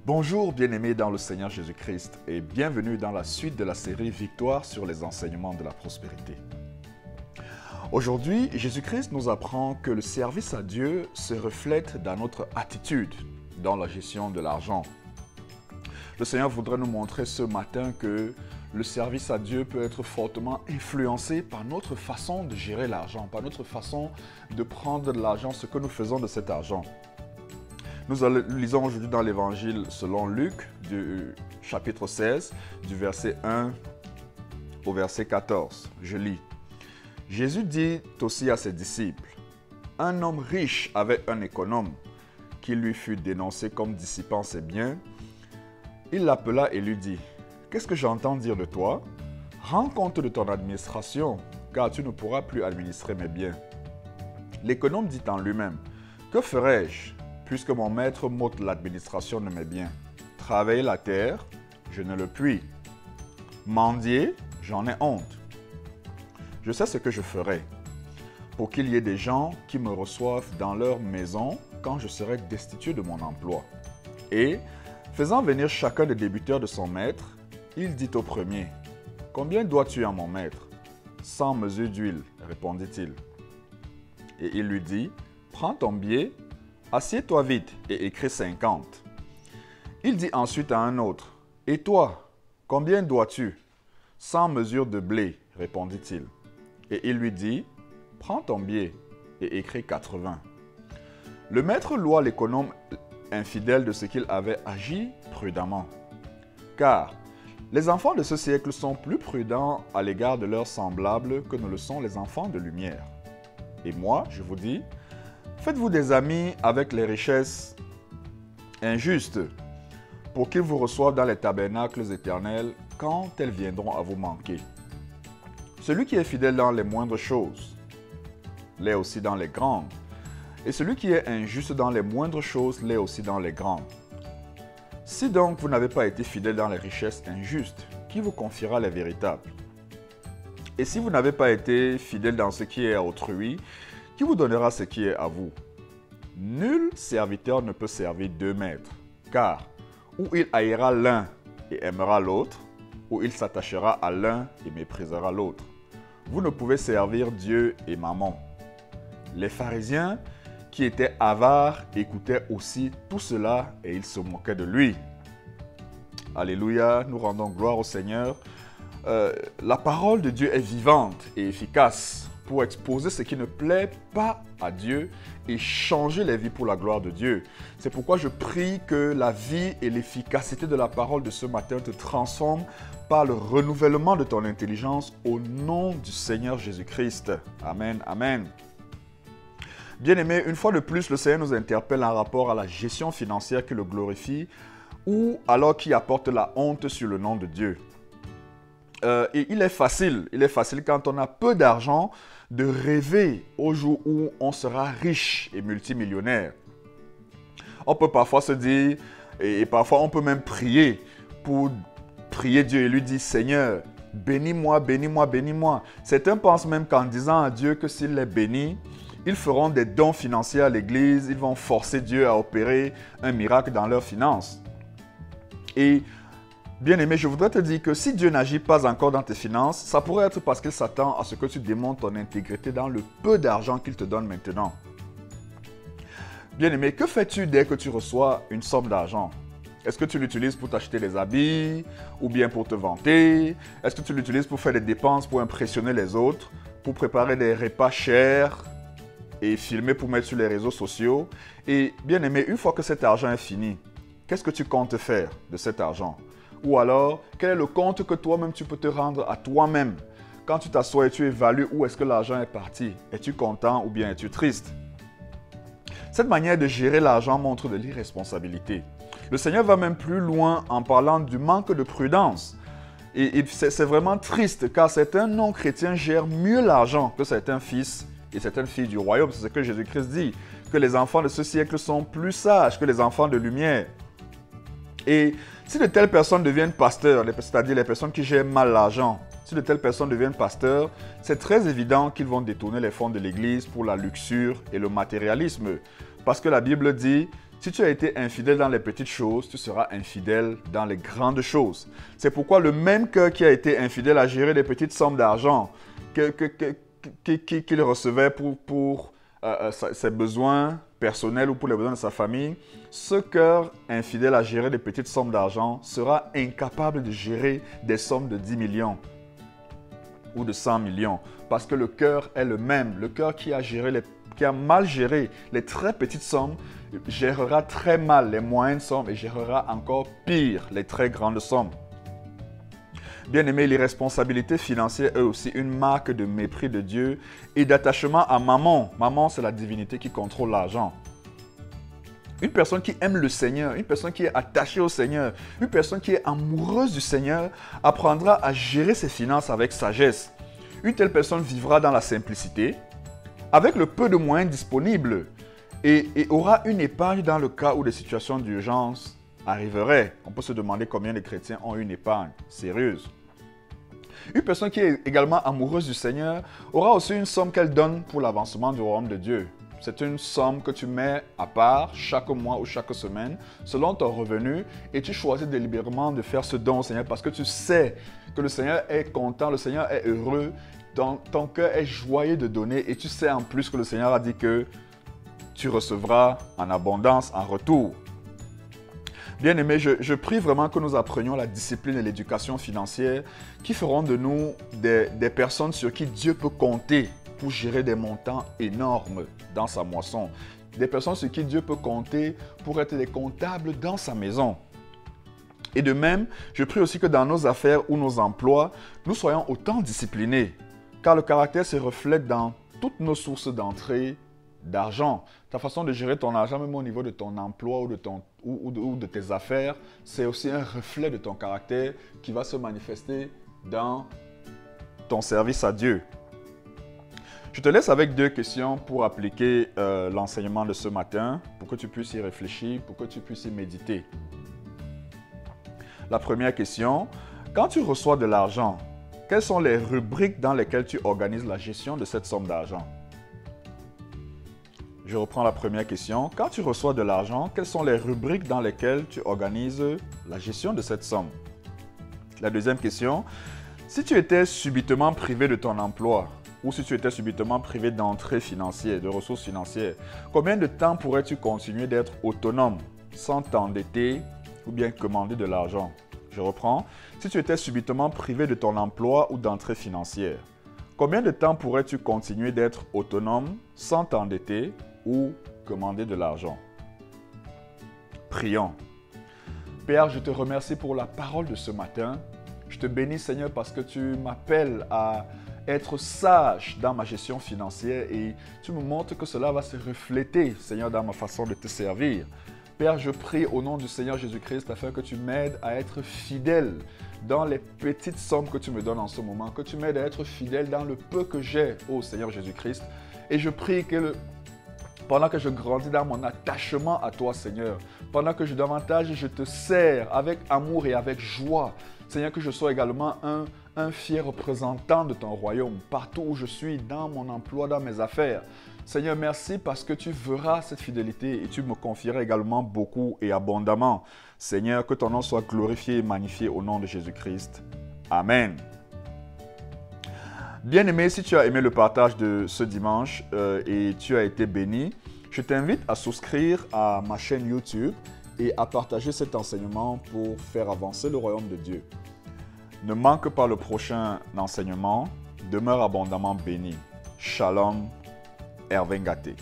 Bonjour bien-aimés dans le Seigneur Jésus-Christ et bienvenue dans la suite de la série Victoire sur les enseignements de la prospérité. Aujourd'hui, Jésus-Christ nous apprend que le service à Dieu se reflète dans notre attitude dans la gestion de l'argent. Le Seigneur voudrait nous montrer ce matin que le service à Dieu peut être fortement influencé par notre façon de gérer l'argent, par notre façon de prendre de l'argent, ce que nous faisons de cet argent. Nous lisons aujourd'hui dans l'Évangile selon Luc, du chapitre 16, du verset 1 au verset 14. Je lis. Jésus dit aussi à ses disciples, « Un homme riche avait un économe qui lui fut dénoncé comme dissipant ses biens. Il l'appela et lui dit, « Qu'est-ce que j'entends dire de toi? Rends compte de ton administration, car tu ne pourras plus administrer mes biens. » L'économe dit en lui-même, « Que ferai-je ? Puisque mon maître m'ôte l'administration de mes biens. Travailler la terre, je ne le puis. Mendier, j'en ai honte. Je sais ce que je ferai, pour qu'il y ait des gens qui me reçoivent dans leur maison quand je serai destitué de mon emploi. » Et, faisant venir chacun des débiteurs de son maître, il dit au premier, « Combien dois-tu à mon maître? » « 100 mesures d'huile, répondit-il. Et il lui dit, « Prends ton billet, assieds-toi vite et écris 50. » Il dit ensuite à un autre, « Et toi, combien dois-tu? » « 100 mesures de blé, répondit-il. Et il lui dit, « Prends ton billet et écris 80. » Le maître loua l'économe infidèle de ce qu'il avait agi prudemment. Car les enfants de ce siècle sont plus prudents à l'égard de leurs semblables que ne le sont les enfants de lumière. Et moi, je vous dis, faites-vous des amis avec les richesses injustes, pour qu'ils vous reçoivent dans les tabernacles éternels quand elles viendront à vous manquer. Celui qui est fidèle dans les moindres choses, l'est aussi dans les grandes, et celui qui est injuste dans les moindres choses, l'est aussi dans les grandes. Si donc vous n'avez pas été fidèle dans les richesses injustes, qui vous confiera les véritables? Et si vous n'avez pas été fidèle dans ce qui est à autrui, qui vous donnera ce qui est à vous? Nul serviteur ne peut servir deux maîtres, car ou il haïra l'un et aimera l'autre, ou il s'attachera à l'un et méprisera l'autre. Vous ne pouvez servir Dieu et Mammon. Les pharisiens, qui étaient avares, écoutaient aussi tout cela et ils se moquaient de lui. Alléluia, nous rendons gloire au Seigneur. La parole de Dieu est vivante et efficace pour exposer ce qui ne plaît pas à Dieu et changer les vies pour la gloire de Dieu. C'est pourquoi je prie que la vie et l'efficacité de la parole de ce matin te transforment par le renouvellement de ton intelligence au nom du Seigneur Jésus-Christ. Amen, amen. Bien-aimés, une fois de plus, le Seigneur nous interpelle en rapport à la gestion financière qui le glorifie ou alors qui apporte la honte sur le nom de Dieu. Et il est facile quand on a peu d'argent de rêver au jour où on sera riche et multimillionnaire. On peut parfois se dire, et parfois on peut même prier pour prier Dieu et lui dire, Seigneur, bénis-moi, bénis-moi, bénis-moi. Certains pensent même qu'en disant à Dieu que s'il les bénit, ils feront des dons financiers à l'église, ils vont forcer Dieu à opérer un miracle dans leurs finances. Et bien-aimé, je voudrais te dire que si Dieu n'agit pas encore dans tes finances, ça pourrait être parce qu'il s'attend à ce que tu démontres ton intégrité dans le peu d'argent qu'il te donne maintenant. Bien-aimé, que fais-tu dès que tu reçois une somme d'argent? Est-ce que tu l'utilises pour t'acheter des habits ou bien pour te vanter? Est-ce que tu l'utilises pour faire des dépenses pour impressionner les autres, pour préparer des repas chers et filmer pour mettre sur les réseaux sociaux? Et bien-aimé, une fois que cet argent est fini, qu'est-ce que tu comptes faire de cet argent? Ou alors, quel est le compte que toi-même tu peux te rendre à toi-même? Quand tu t'assois et tu évalues où est-ce que l'argent est parti, es-tu content ou bien es-tu triste? Cette manière de gérer l'argent montre de l'irresponsabilité. Le Seigneur va même plus loin en parlant du manque de prudence. Et c'est vraiment triste car certains non-chrétiens gèrent mieux l'argent que certains fils et certaines filles du royaume. C'est ce que Jésus-Christ dit, que les enfants de ce siècle sont plus sages que les enfants de lumière. Et si de telles personnes deviennent pasteurs, c'est-à-dire les personnes qui gèrent mal l'argent, si de telles personnes deviennent pasteurs, c'est très évident qu'ils vont détourner les fonds de l'Église pour la luxure et le matérialisme. Parce que la Bible dit, Si tu as été infidèle dans les petites choses, tu seras infidèle dans les grandes choses. C'est pourquoi le même cœur qui a été infidèle à gérer des petites sommes d'argent qu'il recevait pour ses besoins personnels ou pour les besoins de sa famille, ce cœur infidèle à gérer des petites sommes d'argent sera incapable de gérer des sommes de 10 millions ou de 100 millions. Parce que le cœur est le même. Le cœur qui a mal géré les très petites sommes gérera très mal les moyennes sommes et gérera encore pire les très grandes sommes. Bien-aimé, l'irresponsabilité financière est aussi une marque de mépris de Dieu et d'attachement à Mammon. Mammon, c'est la divinité qui contrôle l'argent. Une personne qui aime le Seigneur, une personne qui est attachée au Seigneur, une personne qui est amoureuse du Seigneur apprendra à gérer ses finances avec sagesse. Une telle personne vivra dans la simplicité, avec le peu de moyens disponibles et aura une épargne dans le cas où des situations d'urgence arriveraient. On peut se demander combien de chrétiens ont une épargne sérieuse. Une personne qui est également amoureuse du Seigneur aura aussi une somme qu'elle donne pour l'avancement du royaume de Dieu. C'est une somme que tu mets à part chaque mois ou chaque semaine selon ton revenu et tu choisis délibérément de faire ce don au Seigneur parce que tu sais que le Seigneur est content, le Seigneur est heureux, ton cœur est joyeux de donner et tu sais en plus que le Seigneur a dit que tu recevras en abondance en retour. Bien-aimés, je prie vraiment que nous apprenions la discipline et l'éducation financière qui feront de nous des personnes sur qui Dieu peut compter pour gérer des montants énormes dans sa moisson. Des personnes sur qui Dieu peut compter pour être des comptables dans sa maison. Et de même, je prie aussi que dans nos affaires ou nos emplois, nous soyons autant disciplinés, car le caractère se reflète dans toutes nos sources d'entrée d'argent. Ta façon de gérer ton argent, même au niveau de ton emploi ou de tes affaires, c'est aussi un reflet de ton caractère qui va se manifester dans ton service à Dieu. Je te laisse avec 2 questions pour appliquer l'enseignement de ce matin, pour que tu puisses y réfléchir, pour que tu puisses y méditer. La première question, quand tu reçois de l'argent, quelles sont les rubriques dans lesquelles tu organises la gestion de cette somme d'argent? Je reprends la première question. Quand tu reçois de l'argent, quelles sont les rubriques dans lesquelles tu organises la gestion de cette somme? La deuxième question, si tu étais subitement privé de ton emploi, ou si tu étais subitement privé d'entrée financière, de ressources financières, combien de temps pourrais-tu continuer d'être autonome sans t'endetter ou bien commander de l'argent? Je reprends. Si tu étais subitement privé de ton emploi ou d'entrée financière, combien de temps pourrais-tu continuer d'être autonome sans t'endetter ou commander de l'argent? Prions. Père, je te remercie pour la parole de ce matin. Je te bénis, Seigneur, parce que tu m'appelles à être sage dans ma gestion financière et tu me montres que cela va se refléter, Seigneur, dans ma façon de te servir. Père, je prie au nom du Seigneur Jésus-Christ afin que tu m'aides à être fidèle dans les petites sommes que tu me donnes en ce moment, que tu m'aides à être fidèle dans le peu que j'ai, ô Seigneur Jésus-Christ. Et je prie que pendant que je grandis dans mon attachement à toi, Seigneur, pendant que davantage je te sers avec amour et avec joie, Seigneur, que je sois également un fier représentant de ton royaume partout où je suis, dans mon emploi, dans mes affaires. Seigneur, merci parce que tu verras cette fidélité et tu me confieras également beaucoup et abondamment. Seigneur, que ton nom soit glorifié et magnifié au nom de Jésus-Christ. Amen. Bien-aimé, si tu as aimé le partage de ce dimanche et tu as été béni, je t'invite à souscrire à ma chaîne YouTube et à partager cet enseignement pour faire avancer le royaume de Dieu. Ne manque pas le prochain enseignement. Demeure abondamment béni. Shalom, Hervé Ngaté.